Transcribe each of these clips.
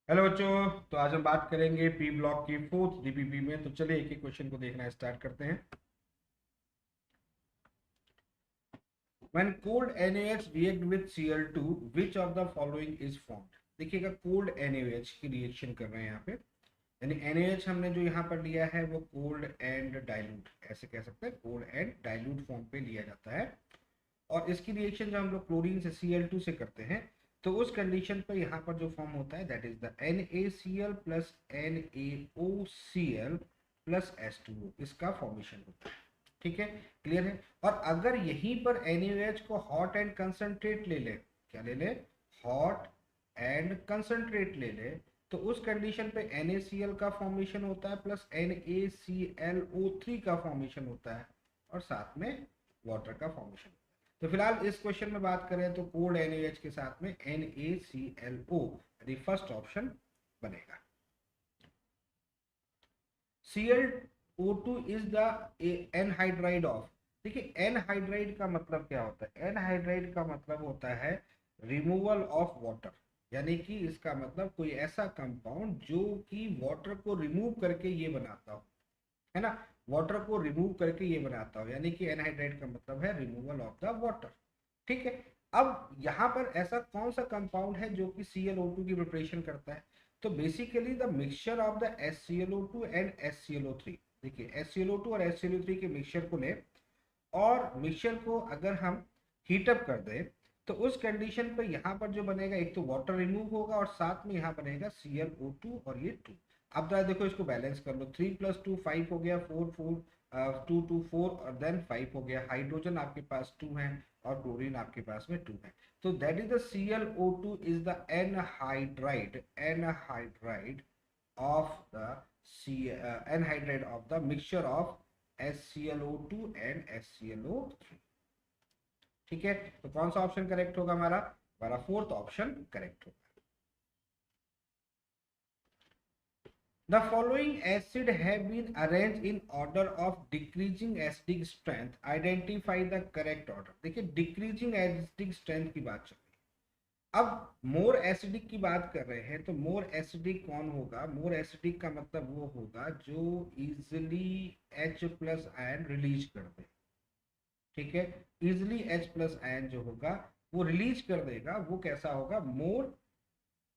Hello बच्चों। तो आज हम बात करेंगे पी ब्लॉक की फोर्थ डीपीपी में। तो चलिए एक एक क्वेश्चन को देखना स्टार्ट करते हैं। When cold NaOH react with Cl2, which of the following is formed? देखिएगा कोल्ड NaOH की रिएक्शन कर रहे हैं यहाँ पे, यानी NaOH हमने जो यहाँ पर लिया है वो कोल्ड एंड डाइल्यूट, ऐसे कह सकते हैं, कोल्ड एंड डाइल्यूट फॉर्म पे लिया जाता है। और इसकी रिएक्शन जब हम लोग क्लोरीन से Cl2 से करते हैं तो उस कंडीशन पर यहाँ पर जो फॉर्म होता है that is the NaCl plus NaOCl plus H2O, इसका फॉर्मेशन होता है। ठीक है, क्लियर है। और अगर यहीं पर NaOH को हॉट एंड कंसंट्रेट ले ले, क्या ले ले, हॉट एंड कंसंट्रेट ले ले, तो उस कंडीशन पे NaCl का फॉर्मेशन होता है प्लस NaClO3 का फॉर्मेशन होता है और साथ में वाटर का फॉर्मेशन। तो फिलहाल इस क्वेश्चन में बात करें तो कोल्ड NaOH के साथ में NaClO यानी फर्स्ट ऑप्शन बनेगा। Cl O2 is the anhydride of. देखिए एनहाइड्राइड का मतलब क्या होता है, एनहाइड्राइड का मतलब होता है रिमूवल ऑफ वाटर, यानी कि इसका मतलब कोई ऐसा कंपाउंड जो कि वाटर को रिमूव करके ये बनाता हो, है ना, वाटर को रिमूव करके ये बनाता हो, यानी कि एनहाइड्राइड का मतलब है रिमूवल ऑफ द वाटर। ठीक है। अब यहाँ पर ऐसा कौन सा कंपाउंड है जो कि ClO2 की प्रिपरेशन करता है? तो basically the mixture of the HClO2 and HClO3। देखिए HClO2 और HClO3 के मिक्सचर को ले और मिक्सचर को अगर हम हीटअप कर दें तो उस कंडीशन पर यहाँ पर जो बनेगा, एक तो वाटर रिमूव होगा और साथ में यहाँ बनेगा ClO2 और ये 2। अब जरा देखो इसको बैलेंस कर लो, 3 + 2 5 हो गया, 4 4 2 2 4 और देन 5 हो गया। हाइड्रोजन आपके पास 2 है और क्लोरीन आपके पास में 2 है। तो that is the ClO2 is the anhydride of the anhydride of the mixture of HClO2 and HClO3। ठीक है, तो कौन सा ऑप्शन करेक्ट होगा हमारा? हमारा फोर्थ ऑप्शन करेक्ट होगा। The following acid have been arranged in order of decreasing acidic strength. Identify the correct order. देखिए डिक्रीजिंग एसिडिक स्ट्रेंथ की बात चल रही है। अब मोर एसिडिक की बात कर रहे हैं तो मोर एसिडिक कौन होगा? मोर एसिडिक का मतलब वो होगा जो इजिली H+ आयन रिलीज कर दे। ठीक है, इजिली H+ आयन जो होगा वो रिलीज कर देगा, वो कैसा होगा? मोर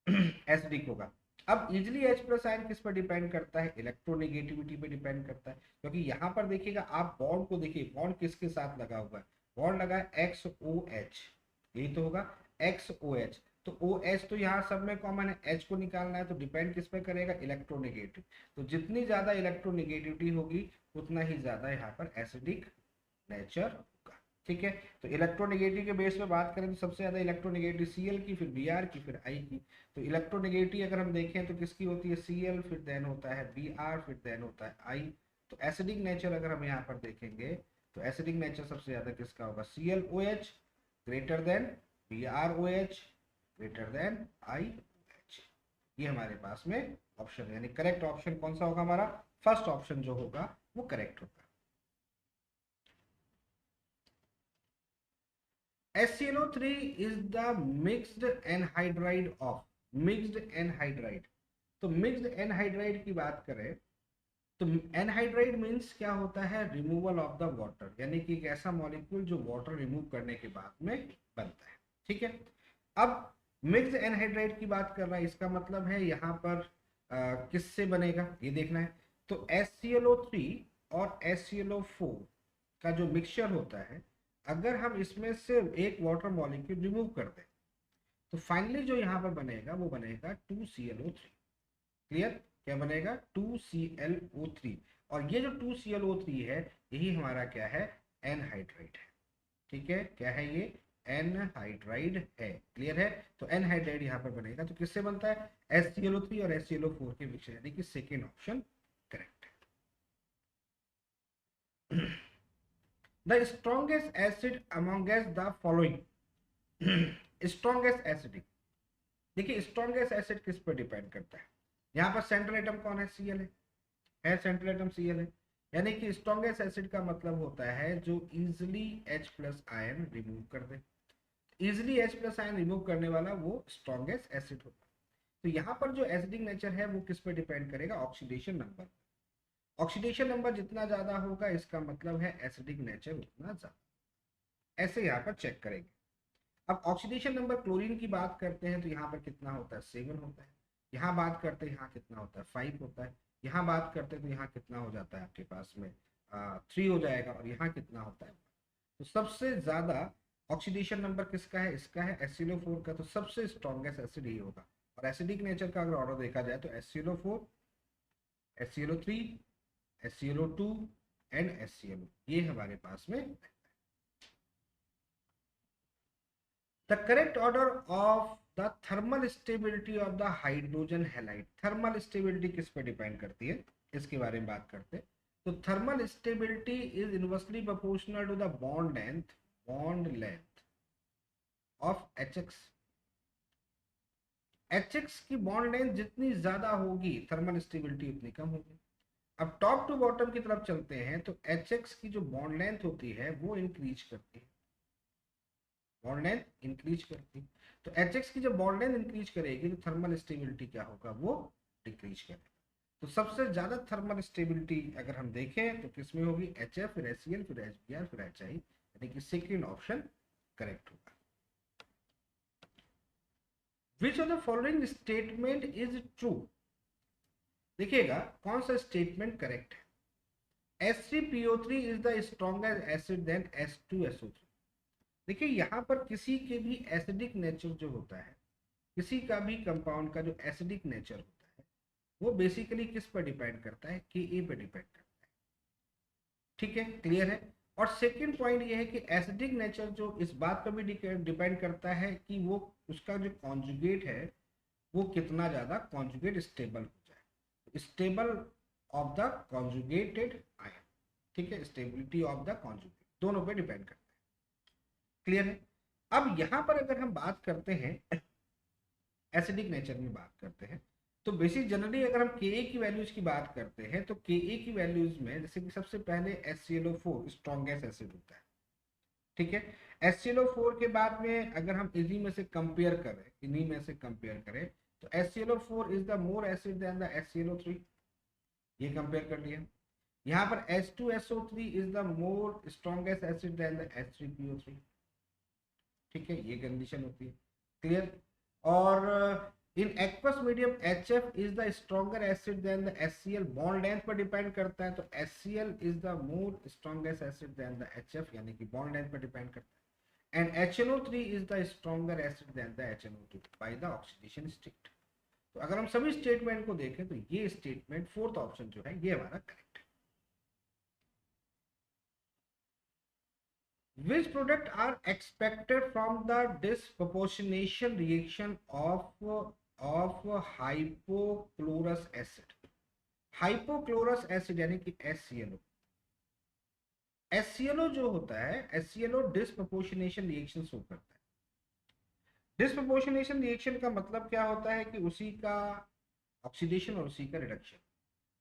एसिडिक होगा। अब इजिली H+ आयन किस पर डिपेंड करता है? इलेक्ट्रोनेगेटिविटी पे डिपेंड करता है, क्योंकि यहाँ पर देखिएगा आप बॉन्ड को देखिए, बॉन्ड किसके साथ लगा हुआ है? बॉन्ड लगा है XOH, यही तो होगा XOH। तो OH तो यहाँ सब में कॉमन है, H को निकालना है तो डिपेंड किस पे करेगा? इलेक्ट्रोनेगेटिव। तो जितनी ज्यादा इलेक्ट्रोनेगेटिविटी होगी उतना ही ज्यादा यहाँ पर एसिडिक नेचर होगा। ठीक है, तो इलेक्ट्रोनेगेटिव के बेस पे बात करें तो सबसे ज्यादा इलेक्ट्रोनेगेटिव Cl की, फिर Br की, फिर I की। तो इलेक्ट्रोनेगेटिव अगर हम देखें तो किसकी होती है? Cl, फिर देन होता है Br, फिर देन होता है I। तो एसिडिक नेचर अगर हम यहाँ पर देखेंगे तो एसिडिक नेचर सबसे ज्यादा किसका होगा? ClOH greater than BrOH greater than IOH। ये हमारे पास में ऑप्शन, यानी करेक्ट ऑप्शन कौन सा होगा हमारा? फर्स्ट ऑप्शन जो होगा वो करेक्ट होगा। HClO3 is the mixed anhydride of, mixed anhydride। तो मिक्स्ड एनहाइड्राइड की बात करें तो एनहाइड्राइड मीन्स क्या होता है? रिमूवल ऑफ द वाटर, यानी कि एक ऐसा मॉलिक्यूल जो वाटर रिमूव करने के बाद में बनता है। ठीक है, अब मिक्स्ड एनहाइड्राइड की बात कर रहा है, इसका मतलब है यहाँ पर किससे बनेगा ये देखना है। तो HClO3 और HClO4 का जो मिक्सचर होता है, अगर हम इसमें से एक वाटर मॉलिक्यूल रिमूव कर दें तो फाइनली जो यहाँ पर बनेगा वो बनेगा 2ClO3। क्लियर? क्या बनेगा? 2ClO3। और ये जो 2ClO3 है यही हमारा क्या है? एनहाइड्राइड है। ठीक है, क्या है ये? एनहाइड्राइड है। क्लियर है? तो एनहाइड्राइड यहाँ पर बनेगा तो किससे बनता है? HClO3 और HClO4 के मिक्सचर, यानी कि सेकेंड ऑप्शन करेक्ट है। The strongest acid amongst the following. Strongest acid, देखिए स्ट्रॉन्गेस्ट एसिड किस पर डिपेंड करता है? यहाँ पर सेंट्रल एटम कौन है? Cl है सेंट्रल एटम Cl है, यानी कि स्ट्रॉन्गेस्ट एसिड का मतलब होता है जो इजिली H+ आयन रिमूव कर दे। इजिली H+ आयन रिमूव करने वाला वो स्ट्रॉन्गेस्ट एसिड होता है। तो यहाँ पर जो एसिडिक नेचर है वो किस पे डिपेंड करेगा, ऑक्सीडेशन नंबर। ऑक्सीडेशन नंबर जितना ज्यादा होगा इसका मतलब है एसिडिक नेचर उतना ज्यादा, ऐसे यहाँ पर चेक करेंगे। अब ऑक्सीडेशन नंबर क्लोरीन की बात करते हैं तो यहाँ पर कितना होता है, 7 होता है। यहाँ बात करते हैं यहाँ कितना होता है, 5 होता है। यहाँ बात करते हैं तो यहाँ कितना हो जाता है आपके पास में 3 हो जाएगा, और यहाँ कितना होता है। तो सबसे ज्यादा ऑक्सीडेशन नंबर किसका है, इसका है HCl4 का। तो सबसे स्ट्रॉन्गेस्ट एसिड ही होगा। और एसिडिक नेचर का अगर ऑर्डर देखा जाए तो HCl4, HCl3, HCl2 and HCl, ये हमारे पास में। The correct order of the thermal stability of the hydrogen halide, thermal stability किस पे डिपेंड करती है इसके बारे में बात करते हैं। तो thermal stability is inversely proportional to the bond length of HX। HX की बॉन्ड लेंथ जितनी ज्यादा होगी थर्मल स्टेबिलिटी उतनी कम होगी। अब टॉप टू बॉटम की तरफ चलते हैं तो HX की जो बॉन्ड लेंथ होती है वो इंक्रीज करती है, बॉन्ड लेंथ इंक्रीज करती है। तो HX की जब बॉन्ड लेंथ इंक्रीज करेगी तो थर्मल स्टेबिलिटी क्या होगा, वो डिक्रीज करेगा। तो सबसे ज्यादा थर्मल स्टेबिलिटी अगर हम देखें तो किसमें होगी, HF, फिर HCl, फिर HBr, फिर HI, यानी कि सेकंड ऑप्शन करेक्ट होगा। Which of the following statement is true? देखिएगा कौन सा स्टेटमेंट करेक्ट है। H3PO3 is the strongest acid than H2SO3। देखिए यहाँ पर किसी के भी एसिडिक नेचर जो होता है, किसी का भी कंपाउंड का जो एसिडिक नेचर होता है वो बेसिकली किस पर डिपेंड करता है, Ka पे डिपेंड करता है। ठीक है, क्लियर है। और सेकंड पॉइंट ये है कि एसिडिक नेचर जो इस बात पर भी डिपेंड करता है कि वो उसका जो कॉन्जुगेट है वो कितना ज्यादा कॉन्जुगेट स्टेबल हो जाए, stable of the conjugated ion. ठीक है, स्टेबिलिटी ऑफ द कॉन्जुगेट दोनों पे डिपेंड करता है। क्लियर है। अब यहां पर अगर हम बात करते हैं एसिडिक नेचर में बात करते हैं तो बेसिक जनरली अगर हम Ka की वैल्यूज की बात करते हैं तो Ka की वैल्यूज में जैसे कि सबसे पहले HClO4 स्ट्रॉन्गेस्ट एसिड होता है। ठीक है, HClO4 के बाद में अगर हम इन्हीं में से कंपेयर करें तो HClO4 is the more acid than the HClO3, ये कंपेयर कर लिया। यहाँ पर H2SO3 is the more strongest acid than the H3PO3। ठीक है, ये कंडीशन होती है। क्लियर। और in aqueous medium HF is the stronger acid than the HCl, bond length पर डिपेंड करता है तो HCl is the more strongest acid than the HF, यानी कि बॉन्ड लेंथ पर डिपेंड करता है। And HNO3 is the stronger acid than the HNO2 by the oxidation state. तो अगर हम सभी स्टेटमेंट को देखें तो ये स्टेटमेंट फोर्थ ऑप्शन जो है ये हमारा करेक्ट है। Which product are expected from the disproportionation reaction of hypochlorous acid? Hypochlorous acid यानी कि HClO। HClO जो होता है HClO डिस्प्रोपोर्शनेशन रिएक्शन शो करता है। डिस्प्रोपोर्शनेशन रिएक्शन का मतलब क्या होता है कि उसी का ऑक्सीडेशन और उसी का रिडक्शन।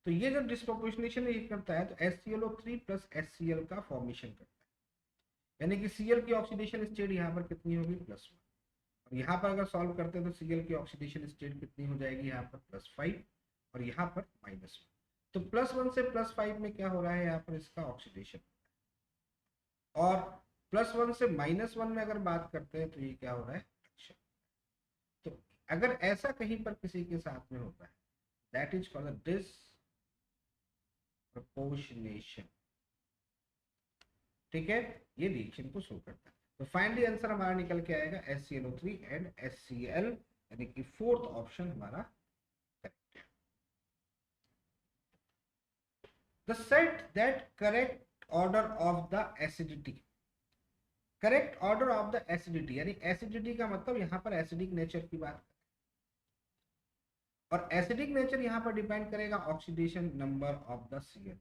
तो ये जब डिस्प्रोपोर्शनेशन करता है तो HClO3 प्लस HCl का फॉर्मेशन करता है, यानी कि Cl की ऑक्सीडेशन स्टेट यहाँ पर कितनी होगी, +1। और यहाँ पर अगर सॉल्व करते हैं तो Cl की ऑक्सीडेशन स्टेट कितनी हो जाएगी, यहाँ पर +5 और यहाँ पर -1। तो +1 से +5 में क्या हो रहा है, यहाँ पर इसका ऑक्सीडेशन। और +1 से -1 में अगर बात करते हैं तो ये क्या हो रहा है, रिडक्शन। तो अगर ऐसा कहीं पर किसी के साथ में होता है दैट इज कॉल्ड डिस्प्रोपोर्शनेशन। ठीक है, ये रिएक्शन को शो करता है। तो फाइनली आंसर हमारा निकल के आएगा HClO3 एंड HCl, यानी कि फोर्थ ऑप्शन हमारा करेक्ट है। The set that correct order of the acidity, correct order of the acidity यानी एसिडिटी का मतलब यहाँ पर एसिडिक नेचर की बात, और एसिडिक नेचर यहाँ पर डिपेंड करेगा oxidation number of the Cl।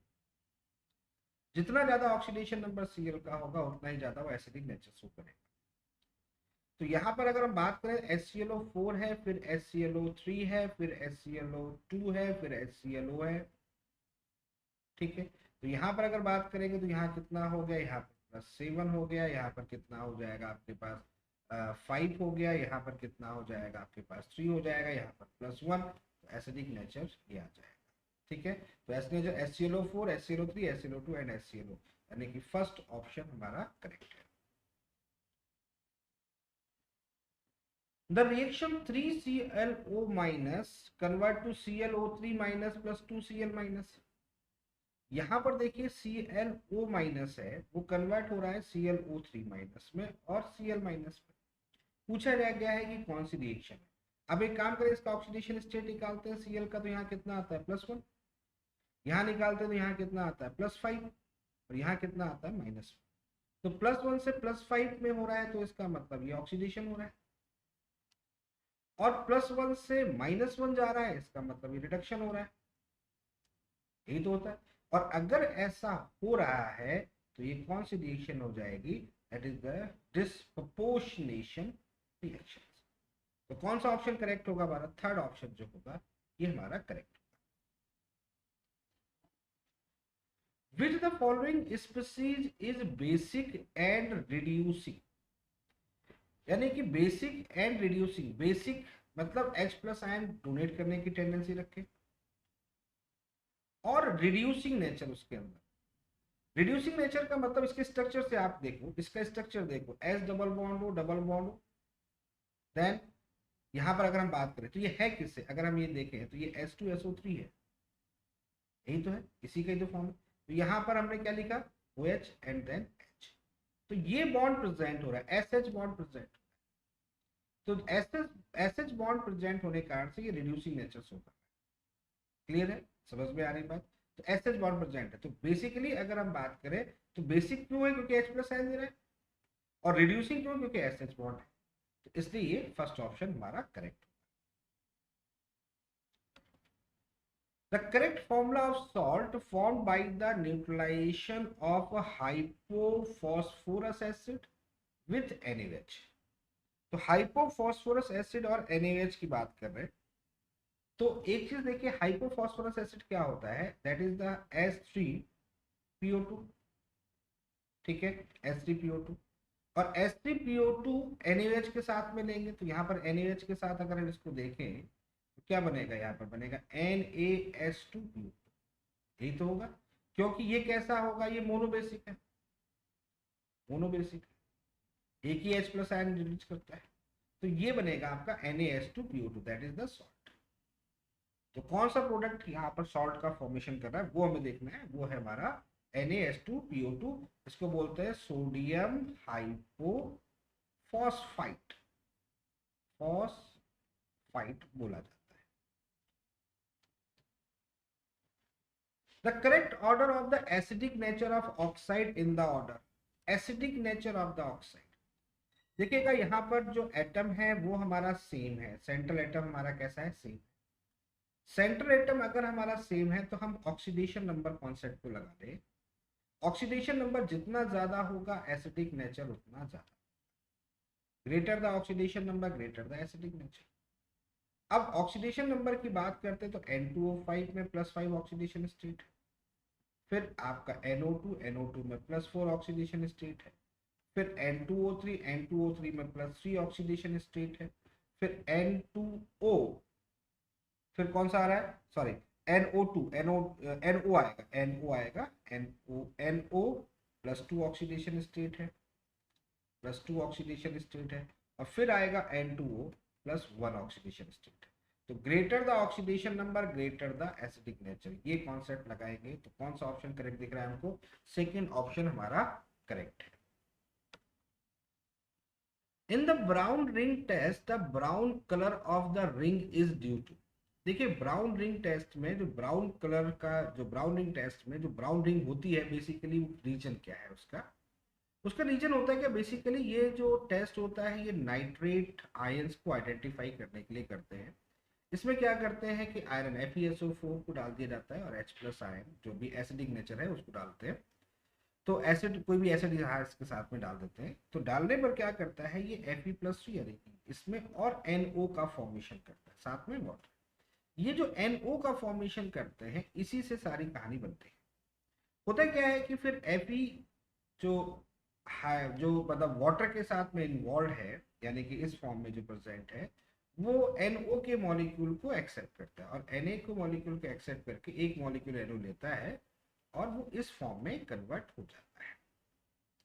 जितना ज्यादा ऑक्सीडेशन नंबर Cl का होगा उतना ही ज्यादा वो एसिडिक नेचर शो करेगा। तो यहाँ पर अगर हम बात करें HClO4 है, फिर HClO3 है, फिर HClO2 है, फिर HClO है। ठीक है, तो यहाँ पर अगर बात करेंगे तो यहाँ कितना हो गया, यहाँ पर +7 हो गया, यहाँ पर कितना हो जाएगा आपके पास 5 हो गया, यहाँ पर कितना हो जाएगा आपके पास 3 हो जाएगा, यहाँ पर +1, तो एसिडिक नेचर ये आ जाएगा। ठीक है, तो acidic nature HClO4, HClO3, HClO2 and HClO, यानी कि फर्स्ट ऑप्शन हमारा करेक्ट है। The reaction 3ClO minus convert to ClO3 minus plus 2Cl minus। यहाँ पर देखिए ClO माइनस है, वो कन्वर्ट हो रहा है ClO3 माइनस में और Cl माइनस में। पूछा गया है कि कौन सी रिएक्शन है। अब एक काम करें, इसका ऑक्सीडेशन स्टेट निकालते हैं Cl का, तो यहाँ कितना आता है +1, यहाँ निकालते हैं तो यहाँ कितना आता है +5, और यहाँ कितना आता है -1। तो +1 से +5 में हो रहा है, तो इसका मतलब ये ऑक्सीडेशन हो रहा है, और +1 से -1 जा रहा है, इसका मतलब ये रिडक्शन हो रहा है। यही तो होता है। और अगर ऐसा हो रहा है तो ये कौन सी रिएक्शन हो जाएगी, that is the disproportionation reaction. तो कौन सा ऑप्शन करेक्ट होगा हमारा, थर्ड ऑप्शन जो होगा ये हमारा करेक्ट होगा। Which the following species is basic and reducing, यानी कि बेसिक एंड रिड्यूसिंग, बेसिक मतलब H+ आयन डोनेट करने की टेंडेंसी रखे, और रिड्यूसिंग नेचर उसके अंदर। रिड्यूसिंग नेचर का मतलब इसके स्ट्रक्चर से आप देखो, इसका स्ट्रक्चर देखो, S डबल बॉन्ड हो, डबल बॉन्ड हो, देन यहां पर अगर हम बात करें तो ये है किससे, अगर हम ये देखें तो ये H2SO3 है, यही तो है, इसी का ही तो फॉर्म है। तो यहां पर हमने क्या लिखा, OH एंड देन H, तो ये बॉन्ड प्रेजेंट हो रहा है, SH बॉन्ड प्रेजेंट, तो SH बॉन्ड प्रेजेंट होने के कारण से ये रिड्यूसिंग नेचर होगा। क्लियर है, समझ में आ रही बात। तो SH बॉन्ड प्रेजेंट है, तो बेसिकली अगर हम बात करें तो बेसिक क्यों है, क्योंकि H+ आयन दे रहा है, और रिड्यूसिंग क्यों, क्योंकि SH बॉन्ड है, तो इसलिए ये फर्स्ट ऑप्शन हमारा correct. The correct formula of salt formed by the neutralization of a hypophosphorus acid with NaOH। तो हाइपोफॉस्फोरस एसिड और NaOH की बात कर रहे हैं, तो एक चीज देखिए, हाइपोफॉस्फोरस एसिड क्या होता है, दैट इज द H3PO2। ठीक है, H3PO2, और H3PO2 NaOH के साथ में लेंगे, तो यहाँ पर NaOH के साथ अगर हम इसको देखें तो क्या बनेगा, यहाँ पर बनेगा NaH2PO2। यही तो होगा, क्योंकि ये कैसा होगा, ये मोनोबेसिक है, मोनोबेसिक है, एक ही H+ आयन रिलीज करता है, तो ये बनेगा आपका NaH2PO2, that is the salt. तो कौन सा प्रोडक्ट यहाँ पर सॉल्ट का फॉर्मेशन कर रहा है वो हमें देखना है, वो है हमारा NaH2PO2, इसको बोलते हैं सोडियम हाइपोफॉस्फाइट, फॉस्फाइट बोला जाता है। The correct order of the acidic nature of oxide in the order, acidic nature of the oxide, देखिएगा यहाँ पर जो एटम है वो हमारा सेम है, सेंट्रल एटम हमारा कैसा है, सेम। सेंट्रल एटम अगर हमारा सेम है तो हम ऑक्सीडेशन नंबर कॉन्सेप्ट को लगा दें, ऑक्सीडेशन नंबर जितना ज्यादा होगा एसिडिक नेचर उतना ज्यादा, greater the oxidation number greater the acidic nature. अब ऑक्सीडेशन नंबर की बात करते हैं तो N2O5 में +5 ऑक्सीडेशन स्टेट है, फिर आपका NO2 में +4 ऑक्सीडेशन स्टेट है, फिर N2O3 में +3 ऑक्सीडेशन स्टेट है, फिर N2O, फिर कौन सा आ रहा है, सॉरी NO2, NO आएगा, NO +2 ऑक्सीडेशन स्टेट है, +2 ऑक्सीडेशन स्टेट है, और फिर आएगा N2O +1 ऑक्सीडेशन स्टेट है। तो greater the oxidation number greater the acidic nature, ये कॉन्सेप्ट लगाएंगे तो कौन सा ऑप्शन करेक्ट दिख रहा है हमको, सेकेंड ऑप्शन हमारा करेक्ट है। In the brown ring test the brown colour of the ring is due to, देखिए ब्राउन रिंग टेस्ट में जो ब्राउन कलर का, जो ब्राउन रिंग टेस्ट में जो ब्राउन रिंग होती है, बेसिकली रीजन क्या है उसका, उसका रीजन होता है क्या, बेसिकली ये जो टेस्ट होता है ये नाइट्रेट आयंस को आइडेंटिफाई करने के लिए करते हैं। इसमें क्या करते हैं कि आयरन FeSO4 को डाल दिया जाता है, और H+ आयन जो भी एसिडिक नेचर है उसको डालते हैं, तो एसिड कोई भी एसिड इसके साथ में डाल देते हैं, तो डालने पर क्या करता है ये Fe+3 यानी कि इसमें और NO का फॉर्मेशन करता है, साथ में वाटर। ये जो NO का फॉर्मेशन करते हैं इसी से सारी कहानी बनती है। होता क्या है कि फिर Fe जो है, जो मतलब वाटर के साथ में इन्वॉल्व है, यानी कि इस फॉर्म में जो प्रेजेंट है वो NO के मॉलिक्यूल को एक्सेप्ट करता है, और Na को मॉलिक्यूल को एक्सेप्ट करके एक मॉलिक्यूल NO लेता है और वो इस फॉर्म में कन्वर्ट हो जाता है।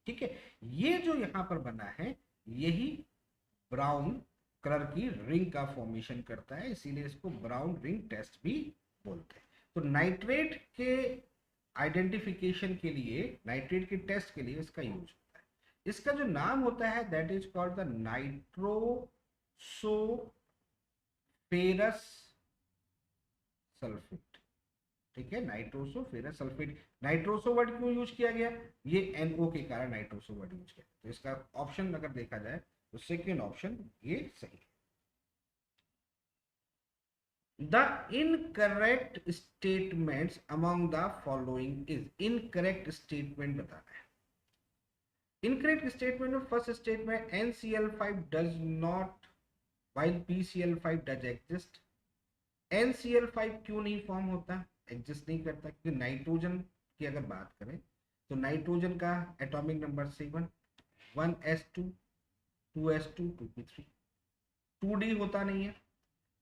ठीक है, ये जो यहाँ पर बना है यही ब्राउन कलर की रिंग का फॉर्मेशन करता है, इसीलिए इसको ब्राउन रिंग टेस्ट भी बोलते हैं। तो नाइट्रेट के आइडेंटिफिकेशन के लिए, नाइट्रेट के टेस्ट के लिए इसका यूज होता है। इसका जो नाम होता है that is called the nitrosoferrous sulphate. ठीक है, नाइट्रोसोफेरस सल्फेट। नाइट्रोसो वर्ड क्यों यूज किया गया, ये NO के कारण नाइट्रोसो वर्ड यूज किया, तो इसका ऑप्शन अगर देखा जाए तो सेकेंड ऑप्शन ये सही है। The incorrect statements among the following is, incorrect statement बताना है। Incorrect statement में first statement NCl5 does not while PCl5 does exist। NCl5 क्यों नहीं फॉर्म होता, एग्जिस्ट नहीं करता, क्योंकि नाइट्रोजन की अगर बात करें तो नाइट्रोजन का atomic number 7, 1s2 2s2 2p3, 2d होता नहीं है,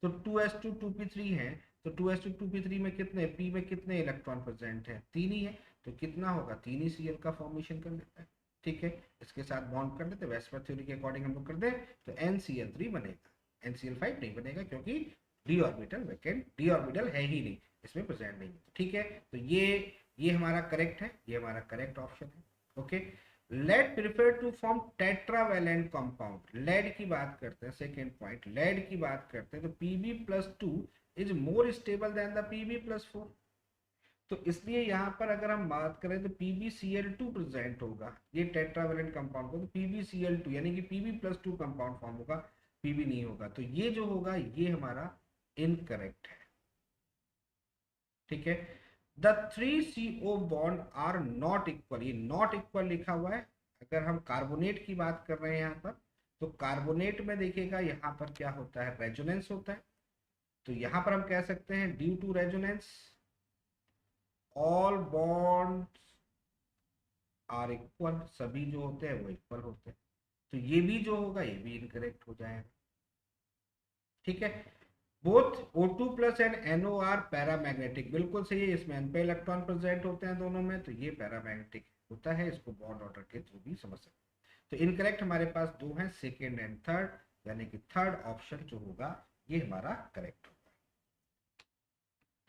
तो 2s2 2p3 है, तो 2s2 2p3 में कितने, p में कितने इलेक्ट्रॉन प्रेजेंट है, 3 ही है, तो कितना होगा, 3 ही Cl का फॉर्मेशन कर देता है। ठीक है, इसके साथ बॉन्ड कर देते, वेस्पर थ्योरी के अकॉर्डिंग हम लोग कर दें तो NCl3 बनेगा, NCl5 नहीं बनेगा, क्योंकि D orbital vacant, D orbital है ही नहीं, इसमें प्रेजेंट नहीं है। ठीक है, तो ये हमारा करेक्ट है, ये हमारा करेक्ट ऑप्शन है। Okay, lead prefer to form tetravalent compound, lead की बात करते हैं, सेकेंड पॉइंट, लेड की बात करते हैं तो Pb+2 is more stable then the Pb+4। तो इसलिए यहाँ पर अगर हम बात करें तो PbCl2 प्रेजेंट होगा, ये टेट्रावैलेंट कंपाउंड को, तो PbCl2 यानी कि Pb+2 कंपाउंड फॉर्म होगा, Pb नहीं होगा, तो ये जो होगा ये हमारा इनकरेक्ट है। ठीक है, the 3CO bond are not equal, ये नॉट इक्वल लिखा हुआ है। अगर हम कार्बोनेट की बात कर रहे हैं यहाँ पर, तो कार्बोनेट में देखिएगा यहाँ पर क्या होता है, रेजोनेंस होता है, तो यहाँ पर हम कह सकते हैं due to resonance all bonds are equal, सभी जो होते हैं वो इक्वल होते हैं, तो ये भी जो होगा ये भी इनकरेक्ट हो जाएगा। ठीक है, both O2 plus and NO are paramagnetic, बिल्कुल सही है, इसमें n पे इलेक्ट्रॉन प्रेजेंट होते हैं दोनों में, तो ये पैरामैग्नेटिक होता है, इसको बॉन्ड ऑर्डर के थ्रू भी समझ सकते हैं। तो इनकरेक्ट हमारे पास दो हैं, सेकेंड एंड थर्ड, यानी कि थर्ड ऑप्शन जो होगा ये हमारा करेक्ट होगा।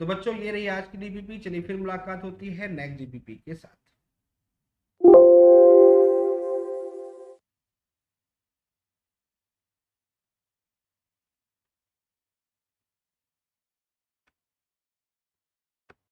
तो बच्चों ये रही आज की DPP, चलिए फिर मुलाकात होती है नेक्स्ट DPP के साथ।